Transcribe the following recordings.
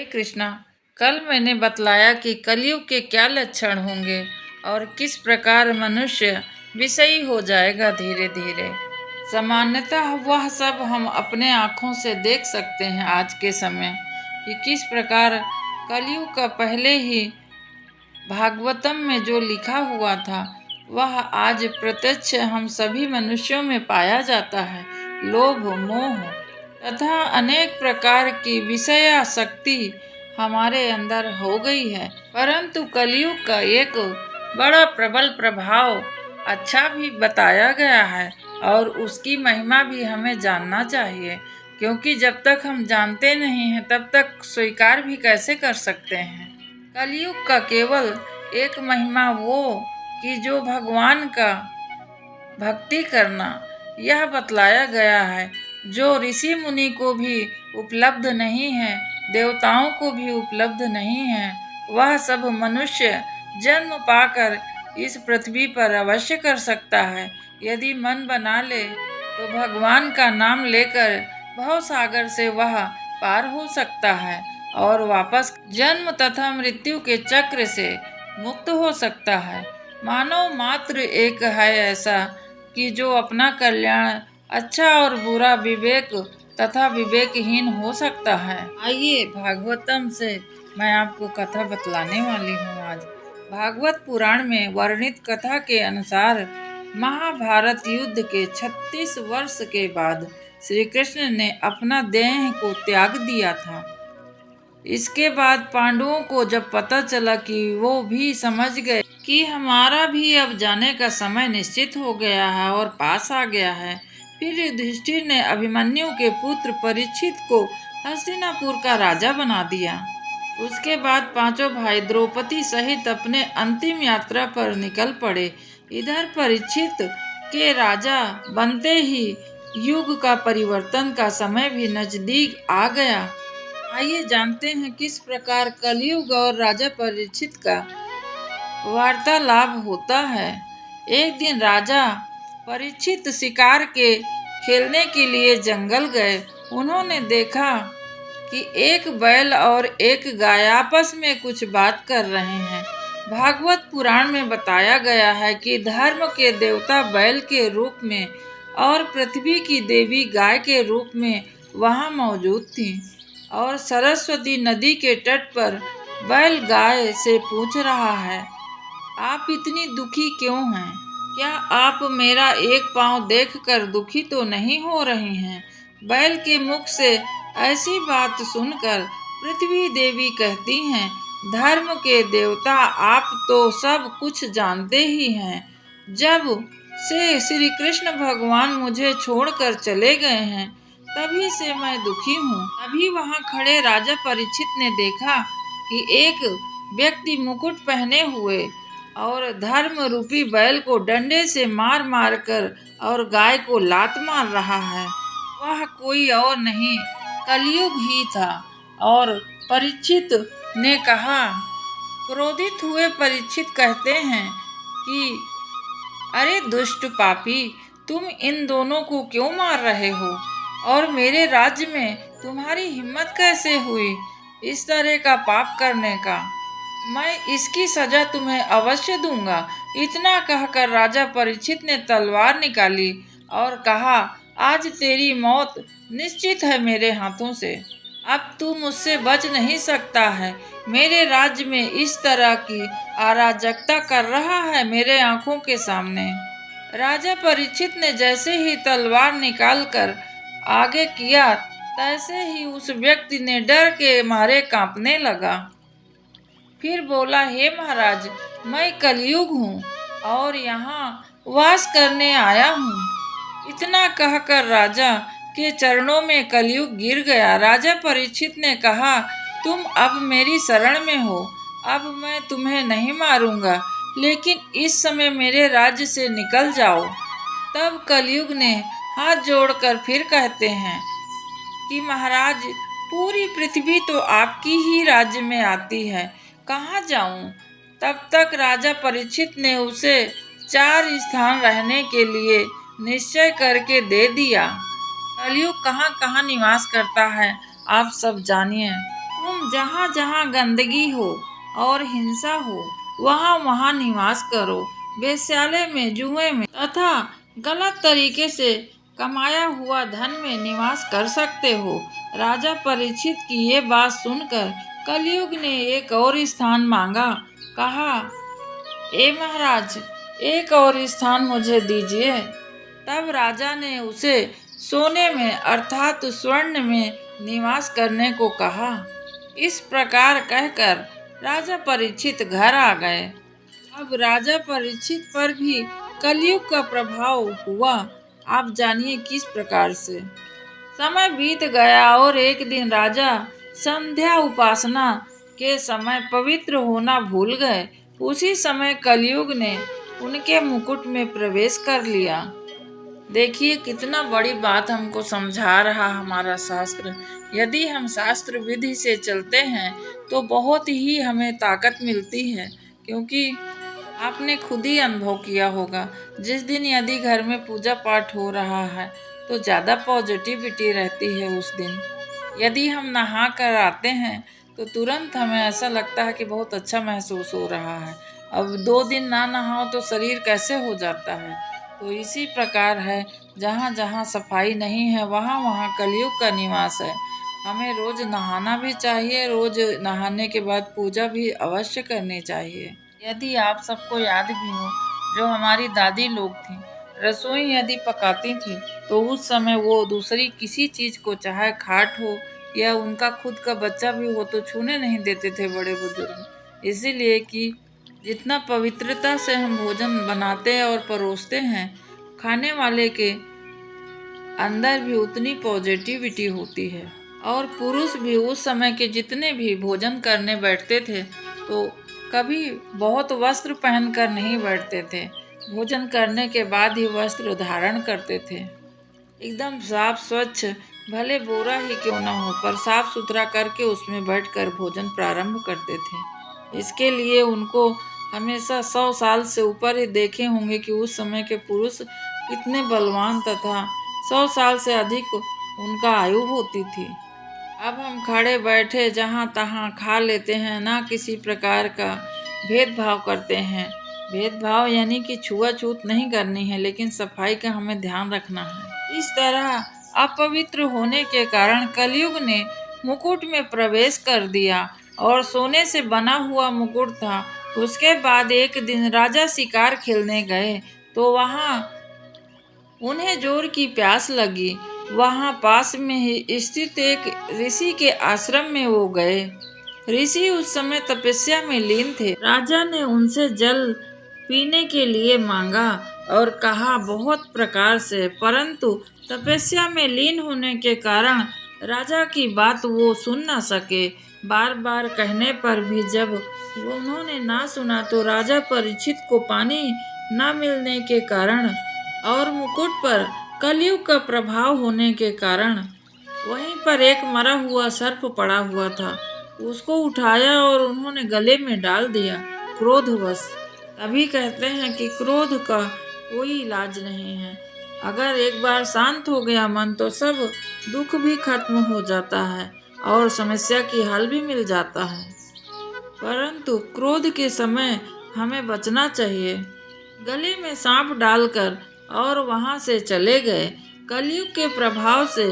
हरे कृष्णा। कल मैंने बतलाया कि कलयुग के क्या लक्षण होंगे और किस प्रकार मनुष्य विषयी हो जाएगा धीरे धीरे। सामान्यतः वह सब हम अपने आँखों से देख सकते हैं आज के समय कि किस प्रकार कलयुग का पहले ही भागवतम में जो लिखा हुआ था वह आज प्रत्यक्ष हम सभी मनुष्यों में पाया जाता है। लोभ, मोह तथा अनेक प्रकार की विषयासक्ति हमारे अंदर हो गई है। परंतु कलयुग का एक बड़ा प्रबल प्रभाव अच्छा भी बताया गया है और उसकी महिमा भी हमें जानना चाहिए, क्योंकि जब तक हम जानते नहीं हैं तब तक स्वीकार भी कैसे कर सकते हैं। कलयुग का केवल एक महिमा वो कि जो भगवान का भक्ति करना यह बतलाया गया है, जो ऋषि मुनि को भी उपलब्ध नहीं है, देवताओं को भी उपलब्ध नहीं है, वह सब मनुष्य जन्म पाकर इस पृथ्वी पर अवश्य कर सकता है। यदि मन बना ले तो भगवान का नाम लेकर भवसागर से वह पार हो सकता है और वापस जन्म तथा मृत्यु के चक्र से मुक्त हो सकता है। मानव मात्र एक है ऐसा कि जो अपना कल्याण अच्छा और बुरा विवेक तथा विवेकहीन हो सकता है। आइए भागवतम से मैं आपको कथा बतलाने वाली हूँ आज। भागवत पुराण में वर्णित कथा के अनुसार महाभारत युद्ध के 36 वर्ष के बाद श्री कृष्ण ने अपना देह को त्याग दिया था। इसके बाद पांडवों को जब पता चला कि वो भी समझ गए कि हमारा भी अब जाने का समय निश्चित हो गया है और पास आ गया है, फिर युधिष्ठिर ने अभिमन्यु के पुत्र परीक्षित को हस्तिनापुर का राजा बना दिया। उसके बाद पांचों भाई द्रौपदी सहित अपने अंतिम यात्रा पर निकल पड़े। इधर परीक्षित के राजा बनते ही युग का परिवर्तन का समय भी नजदीक आ गया। आइए जानते हैं किस प्रकार कलयुग और राजा परीक्षित का वार्तालाप होता है। एक दिन राजा परीक्षित शिकार के खेलने के लिए जंगल गए। उन्होंने देखा कि एक बैल और एक गाय आपस में कुछ बात कर रहे हैं। भागवत पुराण में बताया गया है कि धर्म के देवता बैल के रूप में और पृथ्वी की देवी गाय के रूप में वहां मौजूद थीं। और सरस्वती नदी के तट पर बैल गाय से पूछ रहा है, आप इतनी दुखी क्यों हैं? क्या आप मेरा एक पांव देखकर दुखी तो नहीं हो रहे हैं? बैल के मुख से ऐसी बात सुनकर पृथ्वी देवी कहती हैं, धर्म के देवता आप तो सब कुछ जानते ही हैं। जब से श्री कृष्ण भगवान मुझे छोड़कर चले गए हैं तभी से मैं दुखी हूँ। अभी वहाँ खड़े राजा परीक्षित ने देखा कि एक व्यक्ति मुकुट पहने हुए और धर्म रूपी बैल को डंडे से मार मार कर और गाय को लात मार रहा है। वह कोई और नहीं कलयुग ही था। और परीक्षित ने कहा, क्रोधित हुए परीक्षित कहते हैं कि अरे दुष्ट पापी, तुम इन दोनों को क्यों मार रहे हो और मेरे राज्य में तुम्हारी हिम्मत कैसे हुई इस तरह का पाप करने का? मैं इसकी सजा तुम्हें अवश्य दूंगा। इतना कहकर राजा परीक्षित ने तलवार निकाली और कहा, आज तेरी मौत निश्चित है मेरे हाथों से। अब तू मुझसे बच नहीं सकता है। मेरे राज्य में इस तरह की अराजकता कर रहा है मेरे आंखों के सामने। राजा परीक्षित ने जैसे ही तलवार निकालकर आगे किया तैसे ही उस व्यक्ति ने डर के मारे कांपने लगा। फिर बोला, हे महाराज, मैं कलयुग हूँ और यहाँ वास करने आया हूँ। इतना कहकर राजा के चरणों में कलयुग गिर गया। राजा परीक्षित ने कहा, तुम अब मेरी शरण में हो, अब मैं तुम्हें नहीं मारूंगा, लेकिन इस समय मेरे राज्य से निकल जाओ। तब कलयुग ने हाथ जोड़कर फिर कहते हैं कि महाराज, पूरी पृथ्वी तो आपकी ही राज्य में आती है, कहाँ जाऊं? तब तक राजा परीक्षित ने उसे 4 स्थान रहने के लिए निश्चय करके दे दिया। कलयुग कहाँ कहाँ निवास करता है आप सब जानिए। तुम जहाँ जहाँ गंदगी हो और हिंसा हो वहाँ वहाँ निवास करो। वेश्यालय में, जुए में तथा गलत तरीके से कमाया हुआ धन में निवास कर सकते हो। राजा परीक्षित की ये बात सुनकर कलयुग ने एक और स्थान मांगा। कहा, ए महाराज, एक और स्थान मुझे दीजिए। तब राजा ने उसे सोने में अर्थात स्वर्ण में निवास करने को कहा। इस प्रकार कहकर राजा परीक्षित घर आ गए। अब राजा परीक्षित पर भी कलयुग का प्रभाव हुआ। आप जानिए किस प्रकार से। समय बीत गया और एक दिन राजा संध्या उपासना के समय पवित्र होना भूल गए। उसी समय कलयुग ने उनके मुकुट में प्रवेश कर लिया। देखिए कितना बड़ी बात हमको समझा रहा हमारा शास्त्र। यदि हम शास्त्र विधि से चलते हैं तो बहुत ही हमें ताकत मिलती है, क्योंकि आपने खुद ही अनुभव किया होगा। जिस दिन यदि घर में पूजा पाठ हो रहा है तो ज़्यादा पॉजिटिविटी रहती है उस दिन। यदि हम नहा कर आते हैं तो तुरंत हमें ऐसा लगता है कि बहुत अच्छा महसूस हो रहा है। अब 2 दिन ना नहाओ तो शरीर कैसे हो जाता है। तो इसी प्रकार है, जहाँ जहाँ सफाई नहीं है वहाँ वहाँ कलयुग का निवास है। हमें रोज नहाना भी चाहिए, रोज नहाने के बाद पूजा भी अवश्य करनी चाहिए। यदि आप सबको याद भी हो, जो हमारी दादी लोग थी, रसोई यदि पकाती थी तो उस समय वो दूसरी किसी चीज को, चाहे खाट हो या उनका खुद का बच्चा भी हो, तो छूने नहीं देते थे बड़े बुजुर्ग। इसीलिए कि जितना पवित्रता से हम भोजन बनाते हैं और परोसते हैं, खाने वाले के अंदर भी उतनी पॉजिटिविटी होती है। और पुरुष भी उस समय के जितने भी भोजन करने बैठते थे तो कभी बहुत वस्त्र पहनकर नहीं बैठते थे। भोजन करने के बाद ही वस्त्र धारण करते थे। एकदम साफ स्वच्छ, भले बोरा ही क्यों ना हो, पर साफ सुथरा करके उसमें बैठकर भोजन प्रारंभ करते थे। इसके लिए उनको हमेशा 100 साल से ऊपर ही देखे होंगे कि उस समय के पुरुष कितने बलवान तथा 100 साल से अधिक उनका आयु होती थी। अब हम खड़े बैठे जहाँ तहाँ खा लेते हैं, ना किसी प्रकार का भेदभाव करते हैं। भेदभाव यानी कि छुआछूत नहीं करनी है, लेकिन सफाई का हमें ध्यान रखना है। इस तरह अपवित्र होने के कारण कलयुग ने मुकुट में प्रवेश कर दिया और सोने से बना हुआ मुकुट था। उसके बाद एक दिन राजा शिकार खेलने गए तो वहाँ उन्हें जोर की प्यास लगी। वहाँ पास में ही स्थित एक ऋषि के आश्रम में वो गए। ऋषि उस समय तपस्या में लीन थे। राजा ने उनसे जल पीने के लिए मांगा और कहा बहुत प्रकार से, परंतु तपस्या में लीन होने के कारण राजा की बात वो सुन न सके। बार बार कहने पर भी जब उन्होंने ना सुना तो राजा परीक्षित को पानी न मिलने के कारण और मुकुट पर कलयुग का प्रभाव होने के कारण वहीं पर एक मरा हुआ सर्प पड़ा हुआ था। उसको उठाया और उन्होंने गले में डाल दिया, क्रोधवश। तभी कहते हैं कि क्रोध का कोई इलाज नहीं है। अगर एक बार शांत हो गया मन तो सब दुख भी खत्म हो जाता है और समस्या की हल भी मिल जाता है। परंतु क्रोध के समय हमें बचना चाहिए। गले में सांप डालकर और वहां से चले गए। कलयुग के प्रभाव से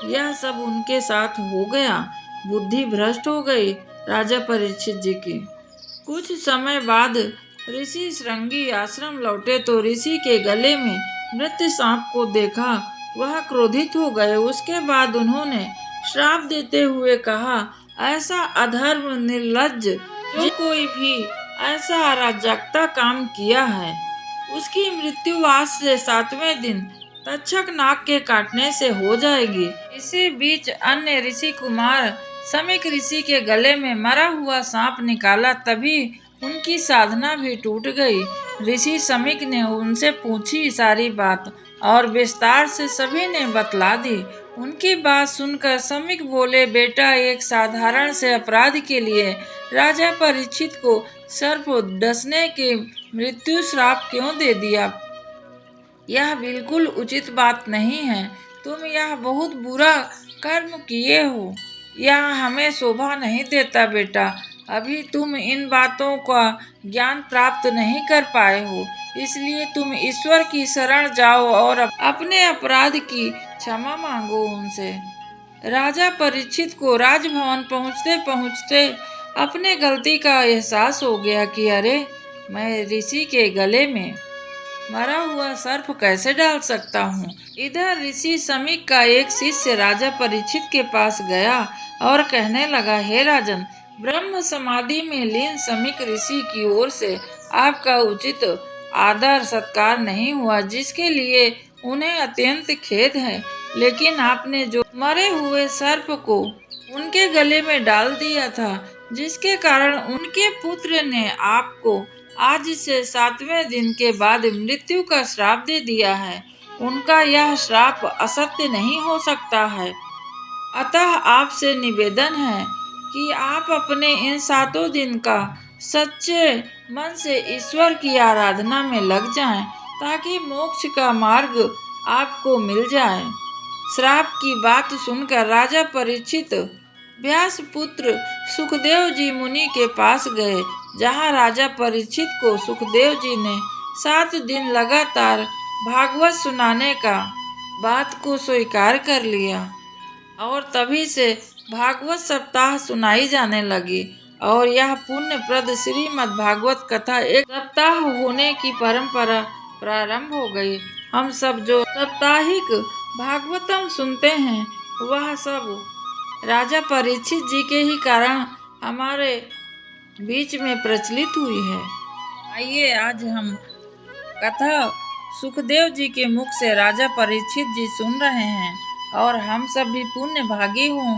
यह सब उनके साथ हो गया। बुद्धि भ्रष्ट हो गई राजा परीक्षित जी की। कुछ समय बाद ऋषि श्रृंगी आश्रम लौटे तो ऋषि के गले में मृत सांप को देखा। वह क्रोधित हो गए। उसके बाद उन्होंने श्राप देते हुए कहा, ऐसा अधर्म, निर्लज्ज, जो कोई भी ऐसा अराजकता काम किया है उसकी मृत्यु आज से 7वें दिन तक्षक नाग के काटने से हो जाएगी। इसी बीच अन्य ऋषि कुमार समीक ऋषि के गले में मरा हुआ सांप निकाला, तभी उनकी साधना भी टूट गई। ऋषि समीक ने उनसे पूछी सारी बात और विस्तार से सभी ने बतला दी। उनकी बात सुनकर समीक बोले, बेटा, एक साधारण से अपराध के लिए राजा परीक्षित को सर्प डसने के मृत्यु श्राप क्यों दे दिया? यह बिल्कुल उचित बात नहीं है। तुम यह बहुत बुरा कर्म किए हो। यह हमें शोभा नहीं देता बेटा। अभी तुम इन बातों का ज्ञान प्राप्त नहीं कर पाए हो, इसलिए तुम ईश्वर की शरण जाओ और अपने अपराध की क्षमा मांगो उनसे। राजा परीक्षित को राजभवन पहुंचते पहुंचते अपने गलती का एहसास हो गया कि अरे, मैं ऋषि के गले में मरा हुआ सर्प कैसे डाल सकता हूँ। इधर ऋषि समीक का एक शिष्य राजा परीक्षित के पास गया और कहने लगा, हे राजन, ब्रह्म समाधि में लीन समीक ऋषि की ओर से आपका उचित आदर सत्कार नहीं हुआ, जिसके लिए उन्हें अत्यंत खेद है। लेकिन आपने जो मरे हुए सर्प को उनके गले में डाल दिया था, जिसके कारण उनके पुत्र ने आपको आज से 7वें दिन के बाद मृत्यु का श्राप दे दिया है। उनका यह श्राप असत्य नहीं हो सकता है। अतः आपसे निवेदन है कि आप अपने इन 7 दिन का सच्चे मन से ईश्वर की आराधना में लग जाएं, ताकि मोक्ष का मार्ग आपको मिल जाए। श्राप की बात सुनकर राजा परीक्षित व्यास पुत्र सुखदेव जी मुनि के पास गए, जहाँ राजा परीक्षित को सुखदेव जी ने 7 दिन लगातार भागवत सुनाने का बात को स्वीकार कर लिया और तभी से भागवत सप्ताह सुनाई जाने लगी और यह पुण्यप्रद श्रीमद् भागवत कथा एक सप्ताह होने की परंपरा प्रारंभ हो गई। हम सब जो साप्ताहिक भागवतम सुनते हैं, वह सब राजा परीक्षित जी के ही कारण हमारे बीच में प्रचलित हुई है। आइए आज हम कथा सुखदेव जी के मुख से राजा परीक्षित जी सुन रहे हैं और हम सब भी पुण्य भागी हों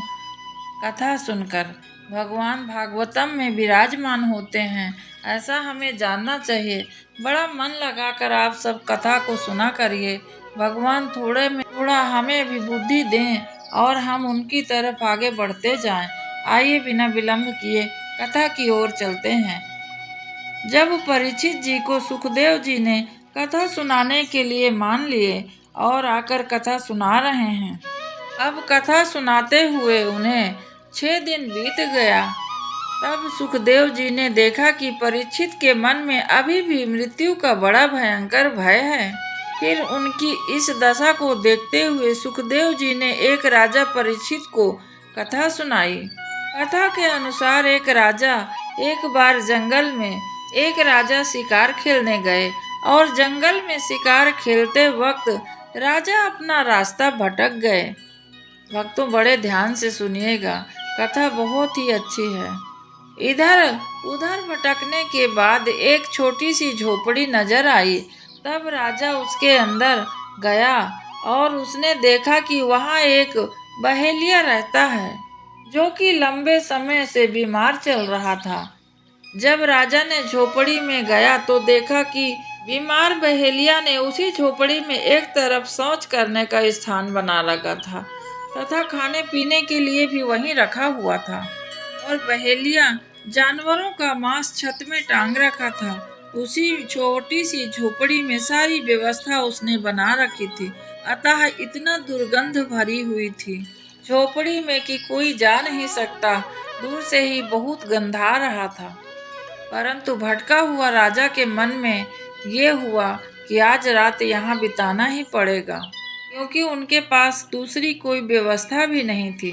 कथा सुनकर भगवान भागवतम में विराजमान होते हैं, ऐसा हमें जानना चाहिए। बड़ा मन लगाकर आप सब कथा को सुना करिए। भगवान थोड़े में थोड़ा हमें भी बुद्धि दें और हम उनकी तरफ आगे बढ़ते जाएं। आइए बिना विलंब किए कथा की ओर चलते हैं। जब परीक्षित जी को सुखदेव जी ने कथा सुनाने के लिए मान लिए और आकर कथा सुना रहे हैं। अब कथा सुनाते हुए उन्हें 6 दिन बीत गया। तब सुखदेव जी ने देखा कि परीक्षित के मन में अभी भी मृत्यु का बड़ा भयंकर भय है। फिर उनकी इस दशा को देखते हुए सुखदेव जी ने एक राजा परीक्षित को कथा सुनाई। कथा के अनुसार एक राजा एक बार जंगल में एक राजा शिकार खेलने गए और जंगल में शिकार खेलते वक्त राजा अपना रास्ता भटक गए। भक्तों बड़े ध्यान से सुनिएगा, कथा बहुत ही अच्छी है। इधर उधर भटकने के बाद एक छोटी सी झोपड़ी नजर आई। तब राजा उसके अंदर गया और उसने देखा कि वहाँ एक बहेलिया रहता है, जो कि लंबे समय से बीमार चल रहा था। जब राजा ने झोपड़ी में गया तो देखा कि बीमार बहेलिया ने उसी झोपड़ी में एक तरफ शौच करने का स्थान बना रखा था तथा खाने पीने के लिए भी वहीं रखा हुआ था, और बहेलिया जानवरों का मांस छत में टांग रखा था। उसी छोटी सी झोपड़ी में सारी व्यवस्था उसने बना रखी थी, अतः इतना दुर्गंध भरी हुई थी झोपड़ी में कि कोई जा नहीं सकता। दूर से ही बहुत गंधा रहा था। परंतु भटका हुआ राजा के मन में ये हुआ कि आज रात यहाँ बिताना ही पड़ेगा, क्योंकि उनके पास दूसरी कोई व्यवस्था भी नहीं थी।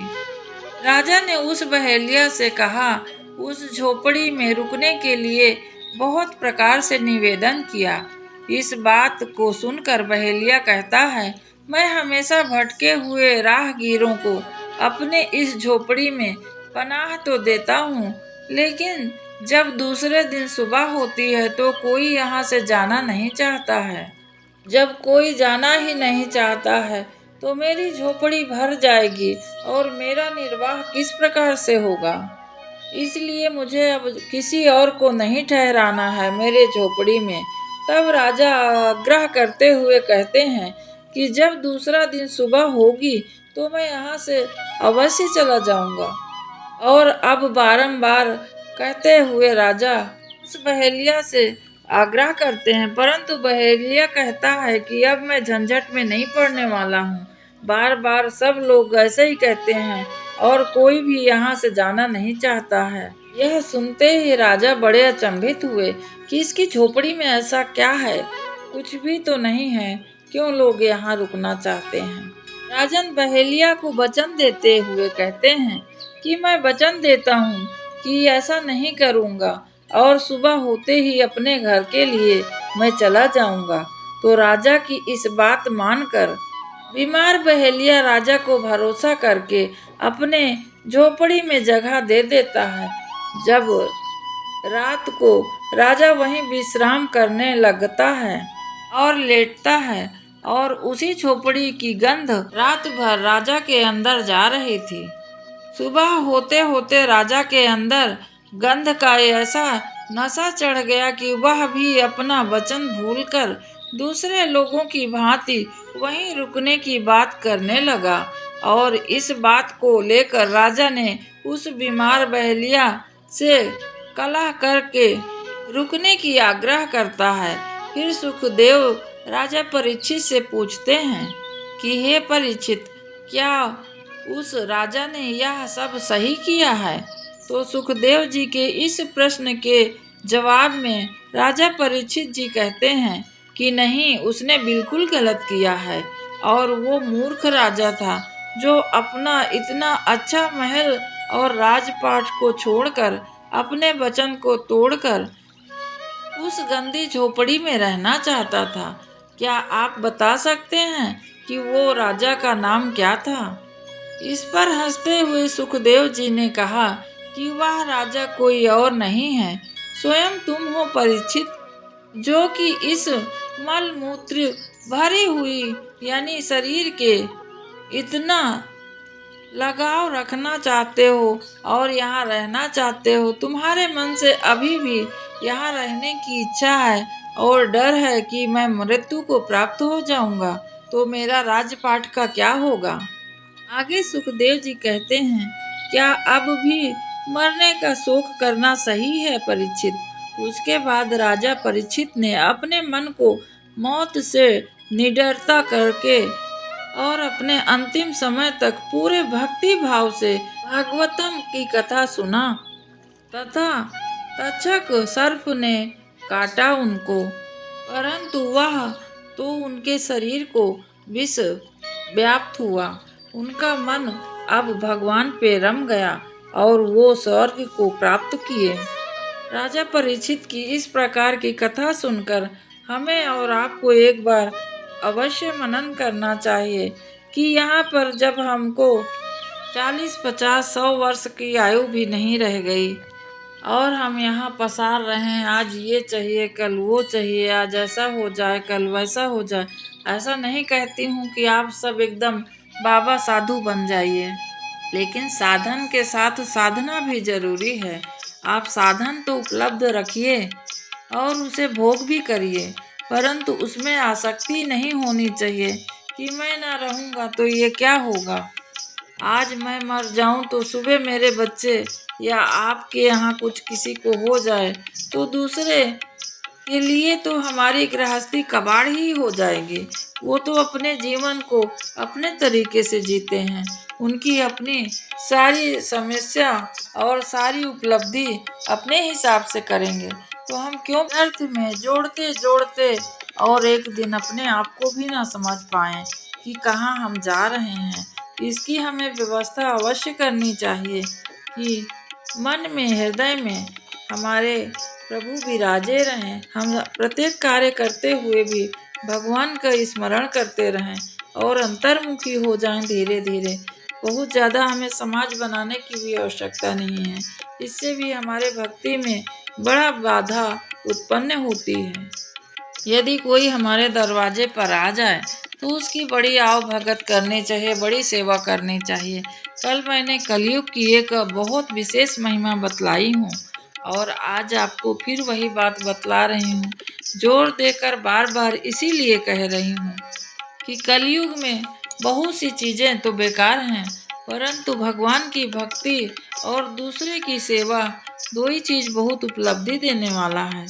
राजा ने उस बहेलिया से कहा, उस झोपड़ी में रुकने के लिए बहुत प्रकार से निवेदन किया। इस बात को सुनकर बहेलिया कहता है, मैं हमेशा भटके हुए राहगीरों को अपने इस झोपड़ी में पनाह तो देता हूँ, लेकिन जब दूसरे दिन सुबह होती है तो कोई यहाँ से जाना नहीं चाहता है। जब कोई जाना ही नहीं चाहता है तो मेरी झोपड़ी भर जाएगी और मेरा निर्वाह किस प्रकार से होगा। इसलिए मुझे अब किसी और को नहीं ठहराना है मेरे झोपड़ी में। तब राजा आग्रह करते हुए कहते हैं कि जब दूसरा दिन सुबह होगी तो मैं यहाँ से अवश्य चला जाऊंगा। और अब बारंबार कहते हुए राजा उस बहेलिया से आग्रह करते हैं, परंतु बहेलिया कहता है कि अब मैं झंझट में नहीं पड़ने वाला हूँ। बार बार सब लोग ऐसे ही कहते हैं और कोई भी यहाँ से जाना नहीं चाहता है। यह सुनते ही राजा बड़े अचंभित हुए कि इसकी झोपड़ी में ऐसा क्या है, कुछ भी तो नहीं है, क्यों लोग यहाँ रुकना चाहते हैं। राजन बहेलिया को वचन देते हुए कहते हैं कि मैं वचन देता हूँ कि ऐसा नहीं करूँगा और सुबह होते ही अपने घर के लिए मैं चला जाऊँगा। तो राजा की इस बात मानकर बीमार बहेलिया राजा को भरोसा करके अपने झोपड़ी में जगह दे देता है। जब रात को राजा वहीं विश्राम करने लगता है और लेटता है और उसी झोपड़ी की गंध रात भर राजा के अंदर जा रही थी। सुबह होते होते राजा के अंदर गंध का ऐसा नशा चढ़ गया कि वह भी अपना वचन भूलकर दूसरे लोगों की भांति वहीं रुकने की बात करने लगा और इस बात को लेकर राजा ने उस बीमार बहेलिया से कलह करके रुकने की आग्रह करता है। फिर सुखदेव राजा परीक्षित से पूछते हैं कि हे परीक्षित, क्या उस राजा ने यह सब सही किया है? तो सुखदेव जी के इस प्रश्न के जवाब में राजा परीक्षित जी कहते हैं कि नहीं, उसने बिल्कुल गलत किया है और वो मूर्ख राजा था जो अपना इतना अच्छा महल और राजपाट को छोड़कर अपने वचन को तोड़कर उस गंदी झोपड़ी में रहना चाहता था। क्या आप बता सकते हैं कि वो राजा का नाम क्या था? इस पर हंसते हुए सुखदेव जी ने कहा कि वह राजा कोई और नहीं है, स्वयं तुम हो परीक्षित, जो कि इस मल मूत्र भरी हुई यानी शरीर के इतना लगाव रखना चाहते हो और यहाँ रहना चाहते हो। तुम्हारे मन से अभी भी यहाँ रहने की इच्छा है और डर है कि मैं मृत्यु को प्राप्त हो जाऊंगा, तो मेरा राजपाट का क्या होगा? आगे सुखदेव जी कहते हैं, क्या अब भी मरने का शोक करना सही है परीक्षित? उसके बाद राजा परीक्षित ने अपने मन को मौत से निडरता करके और अपने अंतिम समय तक पूरे भक्ति भाव से भागवतम की कथा सुना तथा तक्षक सर्प ने काटा उनको, परंतु वह तो उनके शरीर को विष व्याप्त हुआ। उनका मन अब भगवान पे रम गया और वो स्वर्ग को प्राप्त किए। राजा परीक्षित की इस प्रकार की कथा सुनकर हमें और आपको एक बार अवश्य मनन करना चाहिए कि यहाँ पर जब हमको 40, 50, 100 वर्ष की आयु भी नहीं रह गई और हम यहाँ पसार रहे हैं, आज ये चाहिए कल वो चाहिए, आज ऐसा हो जाए कल वैसा हो जाए। ऐसा नहीं कहती हूँ कि आप सब एकदम बाबा साधु बन जाइए, लेकिन साधन के साथ साधना भी जरूरी है। आप साधन तो उपलब्ध रखिए और उसे भोग भी करिए, परंतु उसमें आसक्ति नहीं होनी चाहिए कि मैं ना रहूँगा तो ये क्या होगा, आज मैं मर जाऊं तो सुबह मेरे बच्चे या आपके यहाँ कुछ किसी को हो जाए तो दूसरे के लिए तो हमारी गृहस्थी कबाड़ ही हो जाएगी। वो तो अपने जीवन को अपने तरीके से जीते हैं, उनकी अपनी सारी समस्या और सारी उपलब्धि अपने हिसाब से करेंगे, तो हम क्यों व्यर्थ में जोड़ते जोड़ते और एक दिन अपने आप को भी ना समझ पाएं कि कहाँ हम जा रहे हैं। इसकी हमें व्यवस्था अवश्य करनी चाहिए कि मन में हृदय में हमारे प्रभु विराजे रहें, हम प्रत्येक कार्य करते हुए भी भगवान का स्मरण करते रहें और अंतर्मुखी हो जाएं धीरे धीरे। बहुत ज़्यादा हमें समाज बनाने की भी आवश्यकता नहीं है, इससे भी हमारे भक्ति में बड़ा बाधा उत्पन्न होती है। यदि कोई हमारे दरवाजे पर आ जाए तो उसकी बड़ी आव भगत करनी चाहिए, बड़ी सेवा करनी चाहिए। कल मैंने कलयुग की एक बहुत विशेष महिमा बतलाई हूँ और आज आपको फिर वही बात बतला रही हूँ, जोर देकर बार बार इसीलिए कह रही हूँ कि कलयुग में बहुत सी चीज़ें तो बेकार हैं, परंतु भगवान की भक्ति और दूसरे की सेवा, दो ही चीज़ बहुत उपलब्धि देने वाला है।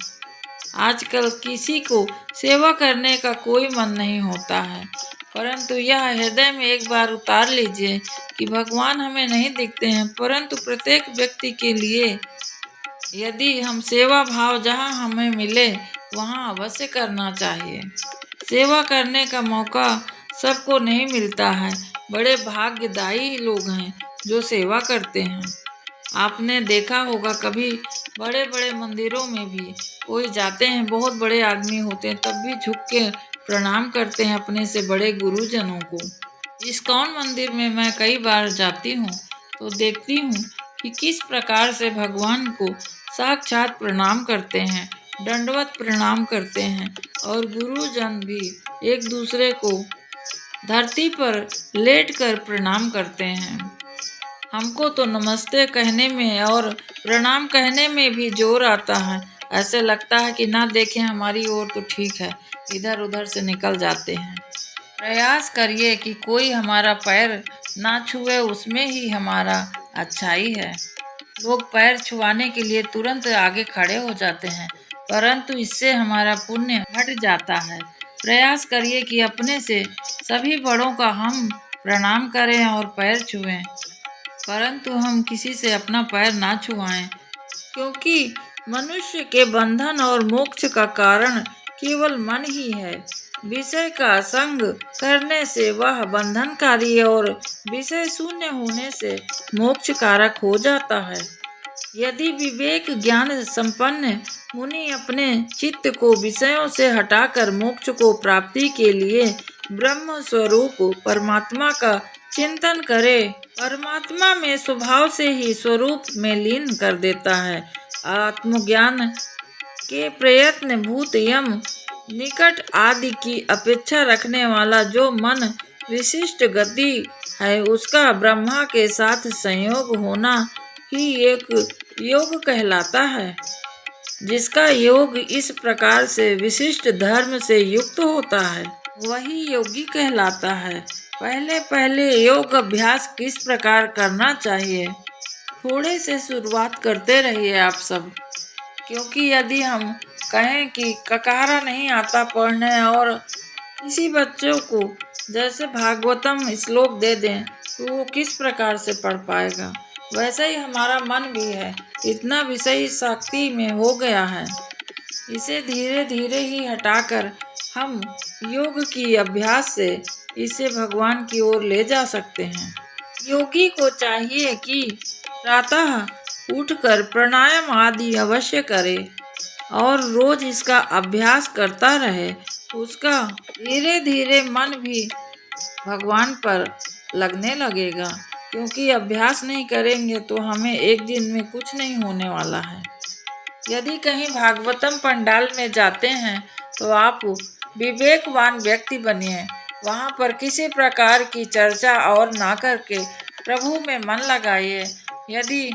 आजकल किसी को सेवा करने का कोई मन नहीं होता है, परंतु यह हृदय में एक बार उतार लीजिए कि भगवान हमें नहीं दिखते हैं, परंतु प्रत्येक व्यक्ति के लिए यदि हम सेवा भाव जहाँ हमें मिले वहाँ अवश्य करना चाहिए। सेवा करने का मौका सबको नहीं मिलता है। बड़े भाग्यदायी लोग हैं जो सेवा करते हैं। आपने देखा होगा कभी बड़े बड़े मंदिरों में भी कोई जाते हैं, बहुत बड़े आदमी होते हैं, तब भी झुक के प्रणाम करते हैं अपने से बड़े गुरुजनों को। इस्कॉन मंदिर में मैं कई बार जाती हूँ तो देखती हूँ कि किस प्रकार से भगवान को साक्षात प्रणाम करते हैं, दंडवत प्रणाम करते हैं, और गुरुजन भी एक दूसरे को धरती पर लेटकर प्रणाम करते हैं। हमको तो नमस्ते कहने में और प्रणाम कहने में भी जोर आता है। ऐसे लगता है कि ना देखें हमारी ओर तो ठीक है, इधर उधर से निकल जाते हैं। प्रयास करिए कि कोई हमारा पैर ना छुए, उसमें ही हमारा अच्छाई है। लोग पैर छुआने के लिए तुरंत आगे खड़े हो जाते हैं, परंतु इससे हमारा पुण्य हट जाता है। प्रयास करिए कि अपने से सभी बड़ों का हम प्रणाम करें और पैर छुएं, परंतु हम किसी से अपना पैर ना छुआएं, क्योंकि मनुष्य के बंधन और मोक्ष का कारण केवल मन ही है। विषय का संग करने से वह बंधनकारी और विषय शून्य होने से मोक्ष कारक हो जाता है। यदि विवेक ज्ञान संपन्न मुनि अपने चित्त को विषयों से हटाकर मोक्ष को प्राप्ति के लिए ब्रह्म स्वरूप परमात्मा का चिंतन करे, परमात्मा में स्वभाव से ही स्वरूप में लीन कर देता है। आत्मज्ञान के प्रयत्न भूत यम निकट आदि की अपेक्षा रखने वाला जो मन विशिष्ट गति है, उसका ब्रह्मा के साथ संयोग होना ही एक योग कहलाता है। जिसका योग इस प्रकार से विशिष्ट धर्म से युक्त होता है, वही योगी कहलाता है। पहले पहले योग अभ्यास किस प्रकार करना चाहिए, थोड़े से शुरुआत करते रहिए आप सब, क्योंकि यदि हम कहें कि ककारा नहीं आता पढ़ने और किसी बच्चों को जैसे भागवतम श्लोक दे दें तो वो किस प्रकार से पढ़ पाएगा। वैसे ही हमारा मन भी है, इतना विषय शक्ति में हो गया है। इसे धीरे धीरे ही हटाकर हम योग की अभ्यास से इसे भगवान की ओर ले जा सकते हैं। योगी को चाहिए कि प्रातः उठकर प्राणायाम आदि अवश्य करे और रोज इसका अभ्यास करता रहे। उसका धीरे धीरे मन भी भगवान पर लगने लगेगा, क्योंकि अभ्यास नहीं करेंगे तो हमें एक दिन में कुछ नहीं होने वाला है। यदि कहीं भागवतम पंडाल में जाते हैं तो आप विवेकवान व्यक्ति बनिए। वहाँ पर किसी प्रकार की चर्चा और ना करके प्रभु में मन लगाइए। यदि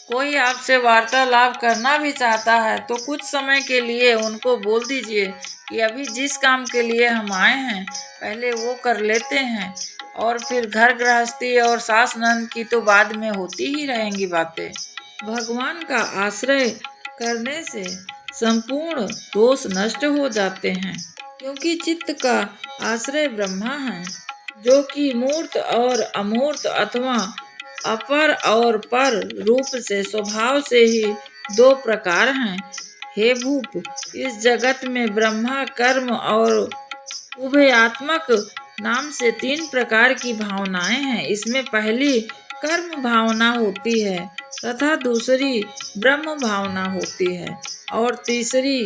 कोई आपसे वार्तालाप करना भी चाहता है तो कुछ समय के लिए उनको बोल दीजिए कि अभी जिस काम के लिए हम आए हैं पहले वो कर लेते हैं, और फिर घर गृहस्थी और सास नंद की तो बाद में होती ही रहेंगी बातें। भगवान का आश्रय करने से संपूर्ण दोष नष्ट हो जाते हैं, क्योंकि चित्त का आश्रय ब्रह्मा है, जो कि मूर्त और अमूर्त अथवा अपर और पर रूप से स्वभाव से ही दो प्रकार हैं। हे भूप, इस जगत में ब्रह्मा कर्म और उभयात्मक नाम से तीन प्रकार की भावनाएं हैं। इसमें पहली कर्म भावना होती है तथा दूसरी ब्रह्म भावना होती है और तीसरी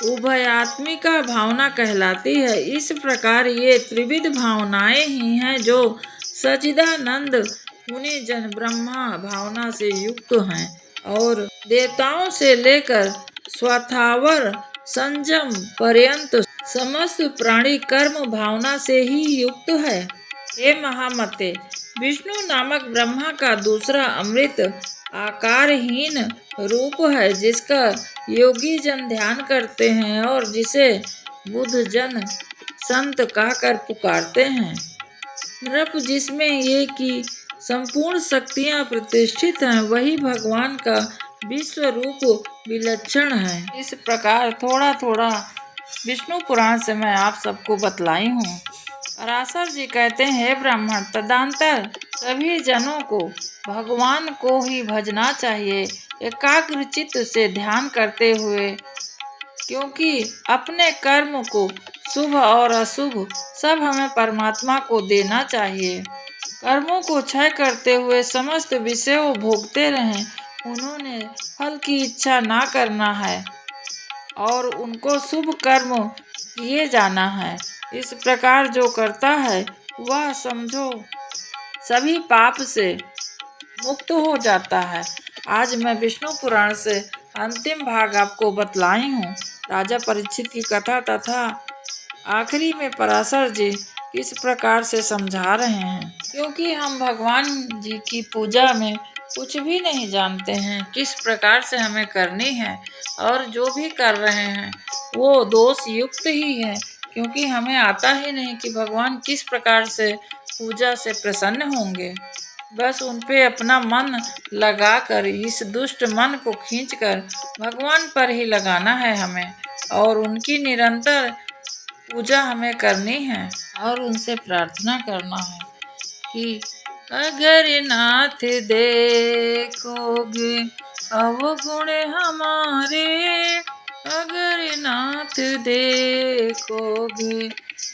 उभयात्मिका भावना कहलाती है। इस प्रकार ये त्रिविध भावनाएं ही हैं जो सच्चिदानंद मुनि जन ब्रह्मा भावना से युक्त हैं और देवताओं से लेकर स्वाथावर संजम पर्यंत समस्त प्राणी कर्म भावना से ही युक्त है। हे महामते, विष्णु नामक ब्रह्मा का दूसरा अमृत आकारहीन रूप है, जिसका योगी जन ध्यान करते हैं और जिसे बुद्ध जन संत कहकर पुकारते हैं। नृप जिसमें ये की संपूर्ण शक्तियाँ प्रतिष्ठित हैं, वही भगवान का विश्व रूप विलक्षण है। इस प्रकार थोड़ा थोड़ा विष्णु पुराण से मैं आप सबको बतलाई हूँ। पराशर जी कहते हैं, हे ब्राह्मण, तदंतर सभी जनों को भगवान को ही भजना चाहिए, एकाग्र चित्त से ध्यान करते हुए, क्योंकि अपने कर्म को शुभ और अशुभ सब हमें परमात्मा को देना चाहिए। कर्मों को क्षय करते हुए समस्त विषयों भोगते रहें, उन्होंने फल की इच्छा ना करना है और उनको शुभ कर्म किए जाना है। इस प्रकार जो करता है वह समझो सभी पाप से मुक्त हो जाता है। आज मैं विष्णु पुराण से अंतिम भाग आपको बतलाई हूँ, राजा परीक्षित की कथा तथा आखिरी में पराशर जी किस प्रकार से समझा रहे हैं। क्योंकि हम भगवान जी की पूजा में कुछ भी नहीं जानते हैं, किस प्रकार से हमें करनी है, और जो भी कर रहे हैं वो दोष युक्त ही है, क्योंकि हमें आता ही नहीं कि भगवान किस प्रकार से पूजा से प्रसन्न होंगे। बस उन पे अपना मन लगाकर, इस दुष्ट मन को खींचकर भगवान पर ही लगाना है हमें, और उनकी निरंतर पूजा हमें करनी है और उनसे प्रार्थना करना है कि अगर नाथ देखोगे अवगुण हमारे, अगर नाथ देखोगे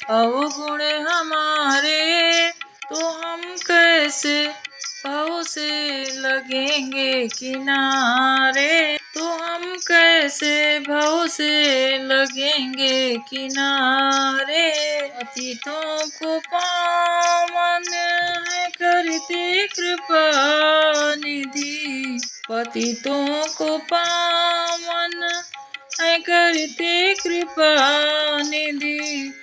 अवगुण हमारे, तो हम कैसे भाव से लगेंगे किनारे, तो हम कैसे भाव से लगेंगे किनारे। पतितों को पावन है करते कृपा निधि, पतितों को पावन है करते कृपा निधि,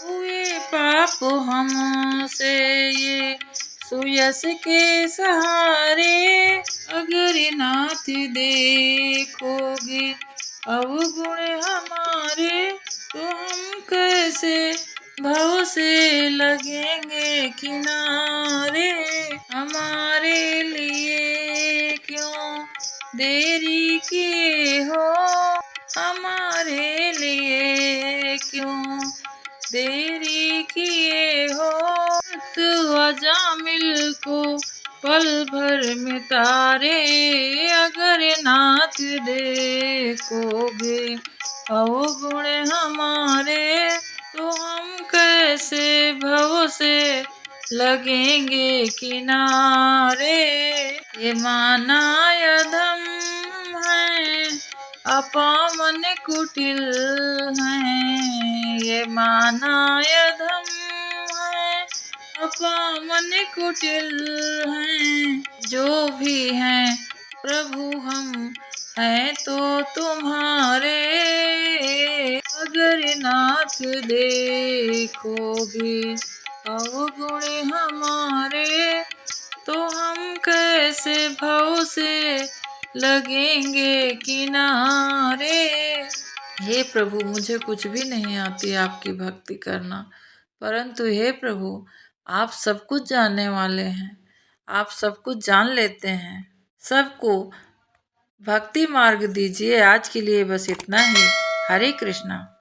हुए पाप हमसे ये सुयस के सहारे, अगर नाथ देखोगे अवगुण हमारे, तो हम कैसे भाव से लगेंगे किनारे। हमारे लिए क्यों देरी किए हो, हमारे लिए क्यों देरी किए हो, अजामिल को पल भर में तारे, अगर नाथ देखोगे अवगुण हमारे, तो हम कैसे भव से लगेंगे किनारे। ये माना अधम है अपावन कुटिल है, ये माना अधम है अपावन कुटिल हैं, जो भी हैं प्रभु हम हैं तो तुम्हारे, अगर नाथ देखोगे अवगुण हमारे, तो हम कैसे भाव से लगेंगे किनारे। हे प्रभु, मुझे कुछ भी नहीं आती आपकी भक्ति करना, परंतु हे प्रभु आप सब कुछ जानने वाले हैं, आप सब कुछ जान लेते हैं। सबको भक्ति मार्ग दीजिए। आज के लिए बस इतना ही। हरे कृष्णा।